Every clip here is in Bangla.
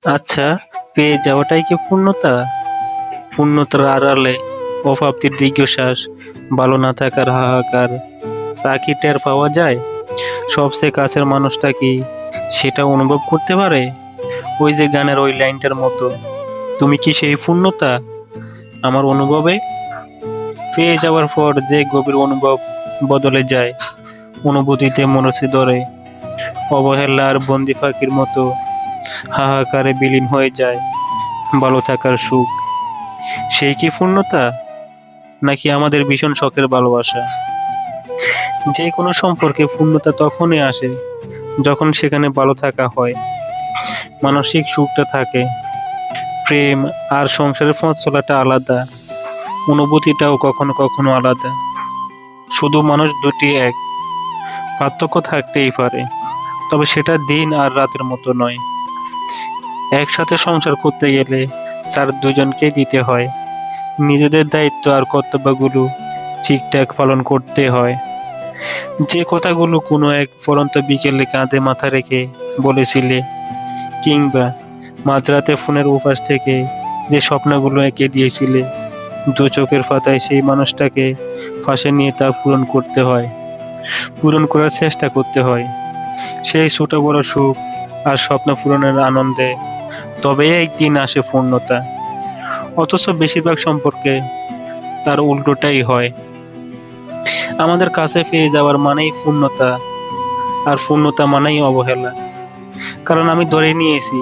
আচ্ছা, পেয়ে যাওয়াটাই কি পূর্ণতা? পূর্ণতার আড়ালে অপ্রাপ্তির দীর্ঘশ্বাস, ভালো না থাকার হাহাকার, তা কি টের পাওয়া যায়? সবচেয়ে কাছের মানুষটা কি সেটা অনুভব করতে পারে? ওই যে গানের ওই লাইনটার মতো, তুমি কি সেই পূর্ণতা? আমার অনুভবে পেয়ে যাওয়ার পর যে গভীর অনুভব বদলে যায়, অনুভূতিতে মরচে ধরে, অবহেলার বন্দি ফাঁকির মতো হাহাকারে বিলীন হয়ে যায় ভালো থাকার সুখ, সেই কি পূর্ণতা? নাকি আমাদের ভীষণ শখের ভালোবাসা? যে কোনো সম্পর্কে পূর্ণতা তখনই আসে যখন সেখানে ভালো থাকা হয়, মানসিক সুখটা থাকে। প্রেম আর সংসারের পথ চলাটা আলাদা, অনুভূতিটাও কখনো কখনো আলাদা। শুধু মানুষ দুটি এক, পার্থক্য থাকতেই পারে, তবে সেটা দিন আর রাতের মতো নয়। একসাথে সংসার করতে গেলে স্যার দুজনকেই দিতে হয়, নিজেদের দায়িত্ব আর কর্তব্যগুলো ঠিকঠাক পালন করতে হয়। যে কথাগুলো কোনো এক পড়ন্ত বিকেলে কাঁধে মাথা রেখে বলেছিলে, কিংবা মাঝরাতে ফোনের উপাস থেকে যে স্বপ্নগুলো এঁকে দিয়েছিলে, দু চোখের পাতায় সেই মানুষটাকে পাশে নিয়ে তা পূরণ করতে হয়, পূরণ করার চেষ্টা করতে হয়। সেই ছোট বড় সুখ আর স্বপ্ন পূরণের আনন্দে তবে একদিন আসে পূর্ণতা। অথচ বেশিরভাগ সম্পর্কে তার উল্টোটাই হয়। আমাদের কাছে পেয়ে যাওয়ার মানেই পূর্ণতা, আর পূর্ণতা মানেই অবহেলা। কারণ আমি ধরে নিয়েছি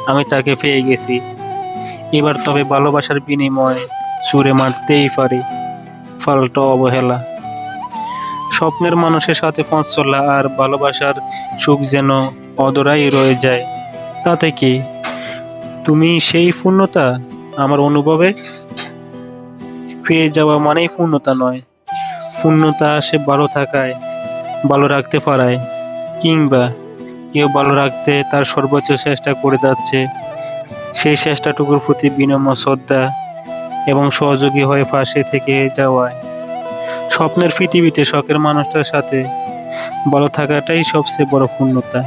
আমি তাকে পেয়ে গেছি, এবার তবে ভালোবাসার বিনিময়ে ছুঁড়ে মারতেই পারি পাল্টা অবহেলা। স্বপ্নের মানুষের সাথে পথ চলা আর ভালোবাসার সুখ যেন অধরাই রয়ে যায়। তাতে কি তুমি সেই পূর্ণতা? আমার অনুভবে পেয়ে যাওয়া মানেই পূর্ণতা নয়। পূর্ণতা আসে ভালো থাকায়, ভালো রাখতে পারায়, কিংবা কেউ ভালো রাখতে তার সর্বোচ্চ চেষ্টা করে যাচ্ছে, সেই চেষ্টাটুকুর প্রতি বিনম্র শ্রদ্ধা এবং সহযোগী হয়ে পাশে থেকে যাওয়ায়। স্বপ্নের পৃথিবীতে শখের মানুষটার সাথে ভালো থাকাটাই সবচেয়ে বড় পূর্ণতা,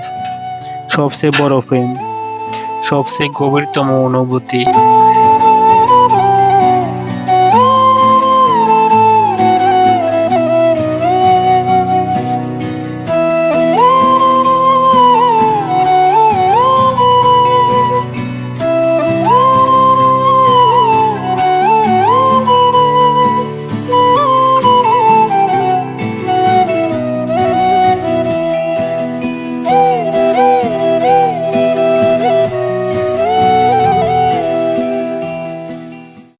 সবচেয়ে বড় প্রেম, সবচেয়ে গভীরতম অনুভূতি।